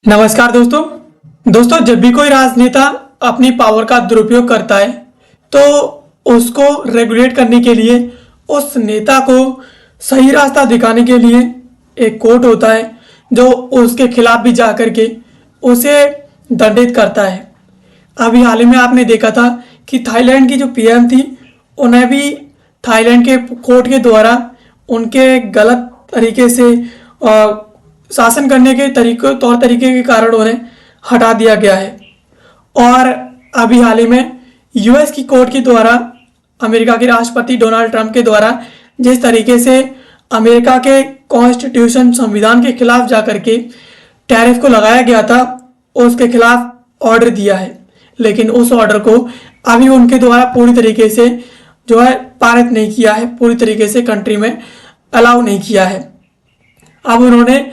नमस्कार दोस्तों जब भी कोई राजनेता अपनी पावर का दुरुपयोग करता है तो उसको रेगुलेट करने के लिए उस नेता को सही रास्ता दिखाने के लिए एक कोर्ट होता है जो उसके खिलाफ भी जा कर के उसे दंडित करता है। अभी हाल ही में आपने देखा था कि थाईलैंड की जो पीएम थी उन्हें भी थाईलैंड के कोर्ट के द्वारा उनके गलत तरीके से शासन करने के तौर तरीके के कारण उन्हें हटा दिया गया है। और अभी हाल ही में यूएस की कोर्ट के द्वारा अमेरिका के राष्ट्रपति डोनाल्ड ट्रंप के द्वारा जिस तरीके से अमेरिका के कॉन्स्टिट्यूशन संविधान के खिलाफ जाकर के टैरिफ को लगाया गया था उसके खिलाफ ऑर्डर दिया है, लेकिन उस ऑर्डर को अभी उनके द्वारा पूरी तरीके से जो है पारित नहीं किया है, पूरी तरीके से कंट्री में अलाउ नहीं किया है। अब उन्होंने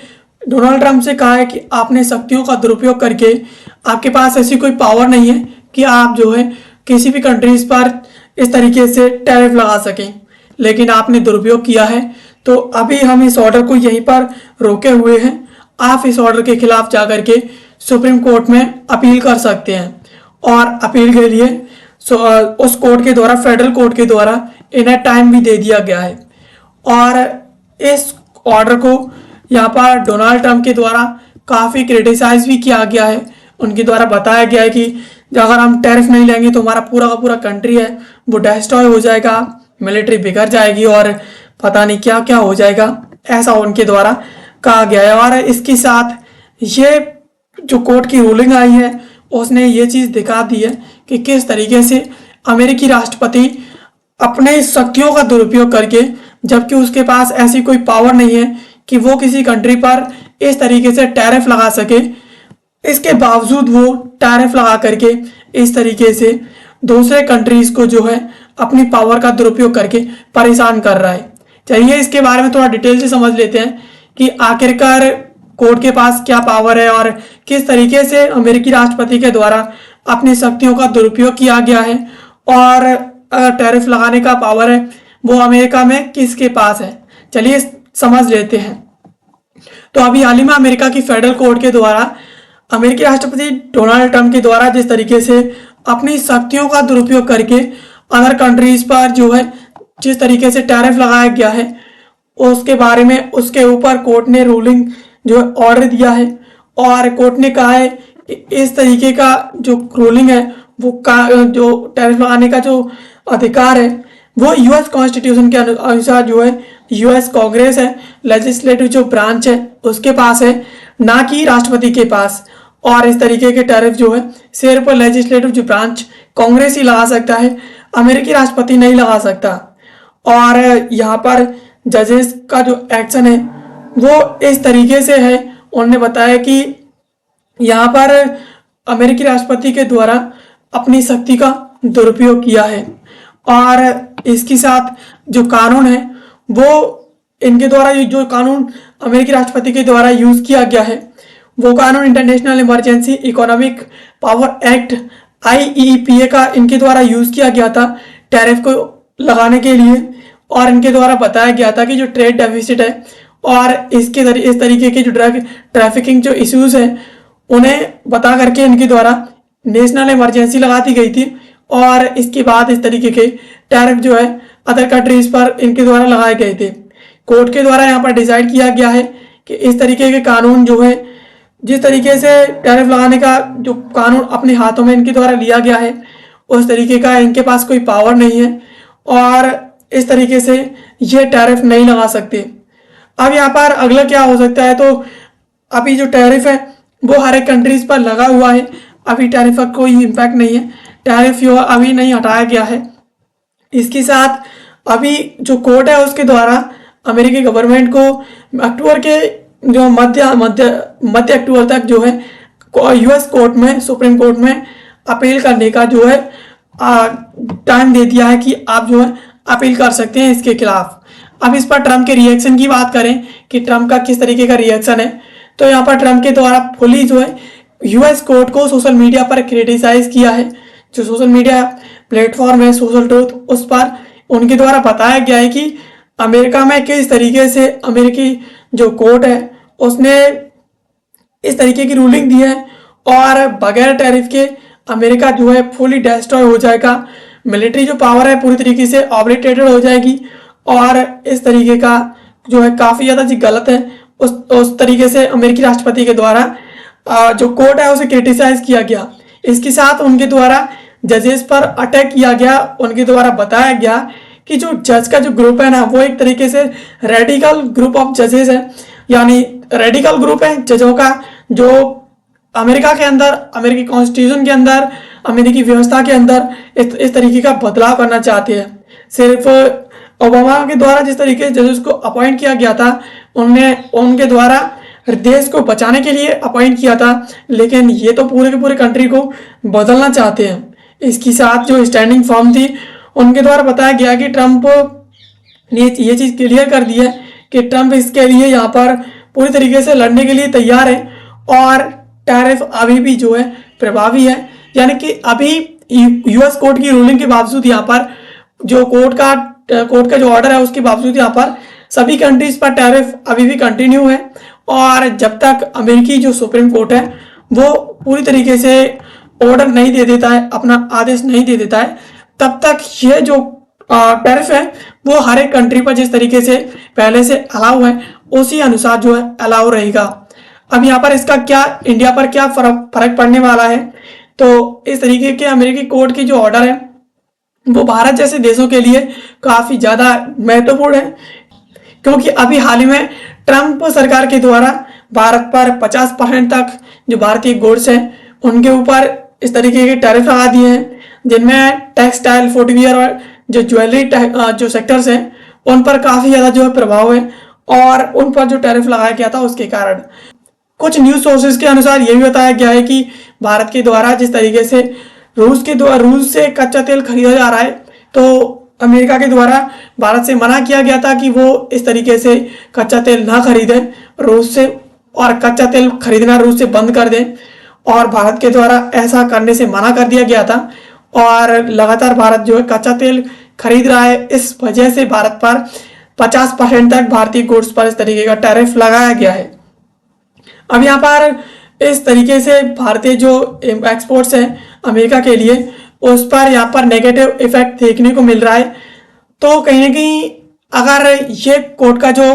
डोनाल्ड ट्रंप से कहा है कि आपने शक्तियों का दुरुपयोग करके आपके पास ऐसी कोई पावर नहीं है कि आप जो है किसी भी कंट्रीज पर इस तरीके से टैरिफ लगा सकें, लेकिन आपने दुरुपयोग किया है। तो अभी हम इस ऑर्डर को यहीं पर रोके हुए हैं। आप इस ऑर्डर के खिलाफ जाकर के सुप्रीम कोर्ट में अपील कर सकते हैं और अपील के लिए उस कोर्ट के द्वारा, फेडरल कोर्ट के द्वारा इन्हें टाइम भी दे दिया गया है। और इस ऑर्डर को यहाँ पर डोनाल्ड ट्रंप के द्वारा काफ़ी क्रिटिसाइज भी किया गया है। उनके द्वारा बताया गया है कि अगर हम टैरिफ नहीं लेंगे तो हमारा पूरा का पूरा कंट्री है वो डिस्ट्रॉय हो जाएगा, मिलिट्री बिगड़ जाएगी और पता नहीं क्या क्या हो जाएगा, ऐसा उनके द्वारा कहा गया है। और इसके साथ ये जो कोर्ट की रूलिंग आई है उसने ये चीज़ दिखा दी है कि किस तरीके से अमेरिकी राष्ट्रपति अपने शक्तियों का दुरुपयोग करके, जबकि उसके पास ऐसी कोई पावर नहीं है कि वो किसी कंट्री पर इस तरीके से टैरिफ लगा सके, इसके बावजूद वो टैरिफ लगा करके इस तरीके से दूसरे कंट्रीज को जो है अपनी पावर का दुरुपयोग करके परेशान कर रहा है। चलिए इसके बारे में थोड़ा डिटेल से समझ लेते हैं कि आखिरकार कोर्ट के पास क्या पावर है और किस तरीके से अमेरिकी राष्ट्रपति के द्वारा अपनी शक्तियों का दुरुपयोग किया गया है, और अगर टैरिफ लगाने का पावर है वो अमेरिका में किसके पास है। चलिए समझ लेते हैं। तो अभी हाल ही में अमेरिका की फेडरल कोर्ट के द्वारा अमेरिकी राष्ट्रपति डोनाल्ड ट्रंप के द्वारा जिस तरीके से अपनी शक्तियों का दुरुपयोग करके अदर कंट्रीज पर जो है जिस तरीके से टैरिफ लगाया गया है उसके बारे में उसके ऊपर कोर्ट ने रूलिंग जो ऑर्डर दिया है। और कोर्ट ने कहा है कि इस तरीके का जो रूलिंग है वो जो टैरिफ लगाने का जो अधिकार है वो यूएस कॉन्स्टिट्यूशन के अनुसार जो है यूएस कांग्रेस है, लेजिस्लेटिव जो ब्रांच है उसके पास है, ना कि राष्ट्रपति के पास। और इस तरीके के टैरिफ जो है सिर्फ लेजिस्लेटिव जो ब्रांच कांग्रेस ही लगा सकता है, अमेरिकी राष्ट्रपति नहीं लगा सकता। और यहाँ पर जजेस का जो एक्शन है वो इस तरीके से है, उन्होंने बताया कि यहाँ पर अमेरिकी राष्ट्रपति के द्वारा अपनी शक्ति का दुरुपयोग किया है। और इसके साथ जो कानून है वो इनके द्वारा जो कानून अमेरिकी राष्ट्रपति के द्वारा यूज किया गया है वो कानून international emergency economic power act IEEPA का इनके द्वारा यूज किया गया था टैरिफ को लगाने के लिए। और इनके द्वारा बताया गया था कि जो ट्रेड डेफिसिट है और इस तरीके के जो ड्रग ट्रैफिकिंग जो इश्यूज हैं उन्हें बता करके इनके द्वारा नेशनल इमरजेंसी लगा दी गई थी। और इसके बाद इस तरीके के टैरिफ जो है अदर कंट्रीज पर इनके द्वारा लगाए गए थे। कोर्ट के द्वारा यहाँ पर डिसाइड किया गया है कि इस तरीके के कानून जो है, जिस तरीके से टैरिफ लगाने का जो कानून अपने हाथों में इनके द्वारा लिया गया है उस तरीके का इनके पास कोई पावर नहीं है और इस तरीके से ये टैरिफ नहीं लगा सकते। अब यहाँ पर अगला क्या हो सकता है, तो अभी जो टैरिफ है वो हर एक कंट्रीज पर लगा हुआ है, अभी टैरिफ का कोई इम्पैक्ट नहीं है, टैरिफ जो अभी नहीं हटाया गया है। इसके साथ अभी जो कोर्ट है उसके द्वारा अमेरिकी गवर्नमेंट को अक्टूबर के जो मध्य अक्टूबर तक जो है यूएस कोर्ट में, सुप्रीम कोर्ट में अपील करने का जो है टाइम दे दिया है कि आप जो है अपील कर सकते हैं इसके खिलाफ। अब इस पर ट्रंप के रिएक्शन की बात करें कि ट्रंप का किस तरीके का रिएक्शन है, तो यहाँ पर ट्रंप के द्वारा फुली जो है यूएस कोर्ट को सोशल मीडिया पर क्रिटिसाइज किया है। जो सोशल मीडिया प्लेटफॉर्म है सोशल ट्रूथ, उस पर उनके द्वारा बताया गया है कि अमेरिका में किस तरीके से अमेरिकी जो कोर्ट है उसने इस तरीके की रूलिंग दी है और बगैर टैरिफ के अमेरिका जो है फुली डिस्ट्रॉय हो जाएगा। मिलिट्री जो पावर है पूरी तरीके से ऑब्लिटेटेड हो जाएगी और इस तरीके का जो है काफ़ी ज़्यादा जी गलत है। उस तरीके से अमेरिकी राष्ट्रपति के द्वारा जो कोर्ट है उसे क्रिटिसाइज किया गया। इसके साथ उनके द्वारा जजेस पर अटैक किया गया। उनके द्वारा बताया गया कि जो जज का जो ग्रुप है ना वो एक तरीके से रेडिकल ग्रुप ऑफ जजेस है, यानी रेडिकल ग्रुप है जजों का जो अमेरिका के अंदर, अमेरिकी कॉन्स्टिट्यूशन के अंदर, अमेरिकी व्यवस्था के अंदर इस तरीके का बदलाव करना चाहते हैं। सिर्फ ओबामा के द्वारा जिस तरीके से जजेस को अपॉइंट किया गया था उनके द्वारा देश को बचाने के लिए अपॉइंट किया था, लेकिन ये तो पूरे के पूरे कंट्री को बदलना चाहते हैं। इसके साथ जो स्टैंडिंग फॉर्म थी उनके द्वारा बताया गया कि ट्रंप ने ये चीज़ क्लियर कर दी है कि ट्रंप इसके लिए यहाँ पर पूरी तरीके से लड़ने के लिए तैयार है और टैरिफ अभी भी जो है प्रभावी है। यानी कि अभी यूएस कोर्ट की रूलिंग के बावजूद यहाँ पर जो कोर्ट का जो ऑर्डर है उसके बावजूद यहाँ पर सभी कंट्रीज पर टैरिफ अभी भी कंटिन्यू है और जब तक अमेरिकी जो सुप्रीम कोर्ट है वो पूरी तरीके से ऑर्डर नहीं दे देता है, अपना आदेश नहीं दे देता है, तब तक ये जो टैरिफ है वो हर एक कंट्री पर जिस तरीके से पहले से अलाउ है उसी अनुसार जो है अलाउ रहेगा। अब यहाँ पर इसका क्या इंडिया पर क्या फर्क पड़ने वाला है, तो इस तरीके के अमेरिकी कोर्ट की जो ऑर्डर है वो भारत जैसे देशों के लिए काफ़ी ज़्यादा महत्वपूर्ण है, क्योंकि अभी हाल ही में ट्रंप सरकार के द्वारा भारत पर 50% तक जो भारतीय गुड्स हैं उनके ऊपर इस तरीके के टैरिफ लगा दिए हैं, जिनमें टेक्सटाइल, फुटवियर और जो ज्वेलरी जो सेक्टर्स हैं उन पर काफ़ी ज़्यादा जो है प्रभाव है और उन पर जो टैरिफ लगाया गया था उसके कारण कुछ न्यूज़ सोर्सेज के अनुसार ये भी बताया गया है कि भारत के द्वारा जिस तरीके से रूस से कच्चा तेल खरीदा जा रहा है, तो अमेरिका के द्वारा भारत से मना किया गया था कि वो इस तरीके से कच्चा तेल ना खरीदें रूस से और कच्चा तेल खरीदना रूस से बंद कर दें, और भारत के द्वारा ऐसा करने से मना कर दिया गया था और लगातार भारत जो है कच्चा तेल खरीद रहा है। इस वजह से भारत पर 50% तक भारतीय गुड्स पर इस तरीके का टैरिफ लगाया गया है। अब यहाँ पर इस तरीके से भारतीय जो एक्सपोर्ट्स हैं अमेरिका के लिए उस पर यहाँ पर नेगेटिव इफेक्ट देखने को मिल रहा है। तो कहीं ना कहीं अगर ये कोर्ट का जो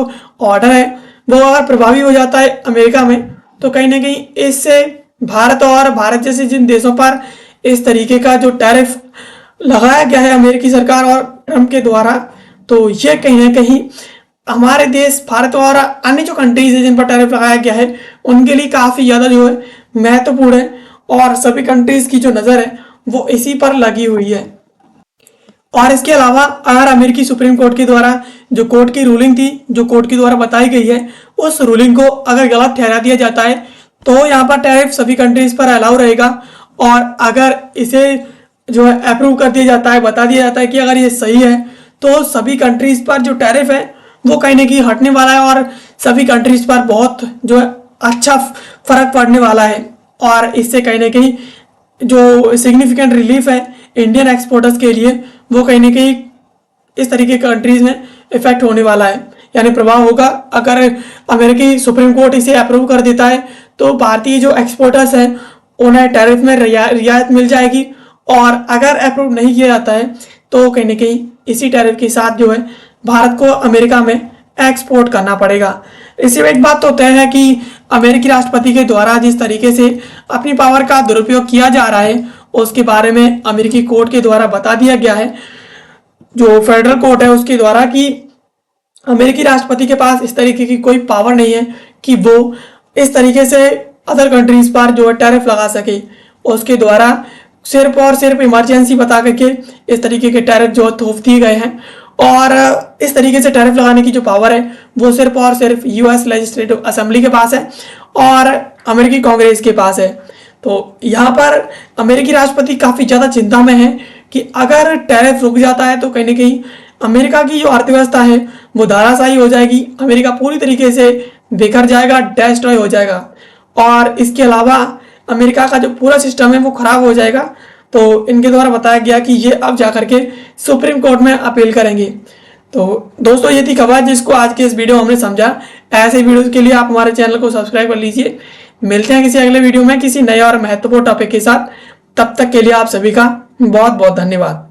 ऑर्डर है वो अगर प्रभावी हो जाता है अमेरिका में, तो कहीं ना कहीं इससे भारत और भारत जैसे जिन देशों पर इस तरीके का जो टैरिफ लगाया गया है अमेरिकी सरकार और ट्रंप के द्वारा, तो ये कहीं ना कहीं हमारे देश भारत और अन्य जो कंट्रीज है जिन पर टैरिफ लगाया गया है उनके लिए काफ़ी ज़्यादा जो है महत्वपूर्ण है और सभी कंट्रीज की जो नज़र है वो इसी पर लगी हुई है। और इसके अलावा अगर अमेरिकी सुप्रीम कोर्ट के द्वारा जो कोर्ट की रूलिंग थी, जो कोर्ट के द्वारा बताई गई है, उस रूलिंग को अगर गलत ठहरा दिया जाता है तो यहाँ पर टैरिफ सभी कंट्रीज पर अलाउ रहेगा, और अगर इसे जो है अप्रूव कर दिया जाता है, बता दिया जाता है कि अगर ये सही है तो सभी कंट्रीज पर जो टैरिफ है वो कहीं ना कहीं हटने वाला है और सभी कंट्रीज पर बहुत जो है अच्छा फर्क पड़ने वाला है, और इससे कहीं ना कहीं जो सिग्निफिकेंट रिलीफ है इंडियन एक्सपोर्टर्स के लिए वो कहीं ना कहीं इस तरीके के कंट्रीज में इफेक्ट होने वाला है, यानी प्रभाव होगा। अगर अमेरिकी सुप्रीम कोर्ट इसे अप्रूव कर देता है तो भारतीय जो एक्सपोर्टर्स हैं उन्हें टैरिफ में रियायत मिल जाएगी, और अगर अप्रूव नहीं किया जाता है तो कहीं ना कहीं इसी टैरिफ के साथ जो है भारत को अमेरिका में एक्सपोर्ट करना पड़ेगा। इसी में एक बात तो तय है कि अमेरिकी राष्ट्रपति के द्वारा जिस तरीके से अपनी पावर का दुरुपयोग किया जा रहा है उसके बारे में अमेरिकी कोर्ट के द्वारा बता दिया गया है, जो फेडरल कोर्ट है उसके द्वारा, कि अमेरिकी राष्ट्रपति के पास इस तरीके की कोई पावर नहीं है कि वो इस तरीके से अदर कंट्रीज पर जो है टैरिफ लगा सके। उसके द्वारा सिर्फ और सिर्फ इमरजेंसी बता करके इस तरीके के टैरिफ जो थोप दिए गए हैं, और इस तरीके से टैरिफ लगाने की जो पावर है वो सिर्फ और सिर्फ यूएस लेजिस्लेटिव असेंबली के पास है और अमेरिकी कांग्रेस के पास है। तो यहाँ पर अमेरिकी राष्ट्रपति काफ़ी ज़्यादा चिंता में है कि अगर टैरिफ रुक जाता है तो कहीं ना कहीं अमेरिका की जो अर्थव्यवस्था है वो धाराशायी हो जाएगी, अमेरिका पूरी तरीके से बिखर जाएगा, डिस्ट्रॉय हो जाएगा, और इसके अलावा अमेरिका का जो पूरा सिस्टम है वो खराब हो जाएगा। तो इनके द्वारा बताया गया कि ये अब जाकर के सुप्रीम कोर्ट में अपील करेंगे। तो दोस्तों ये थी खबर जिसको आज के इस वीडियो में हमने समझा। ऐसे वीडियोस के लिए आप हमारे चैनल को सब्सक्राइब कर लीजिए। मिलते हैं किसी अगले वीडियो में किसी नए और महत्वपूर्ण टॉपिक के साथ। तब तक के लिए आप सभी का बहुत बहुत धन्यवाद।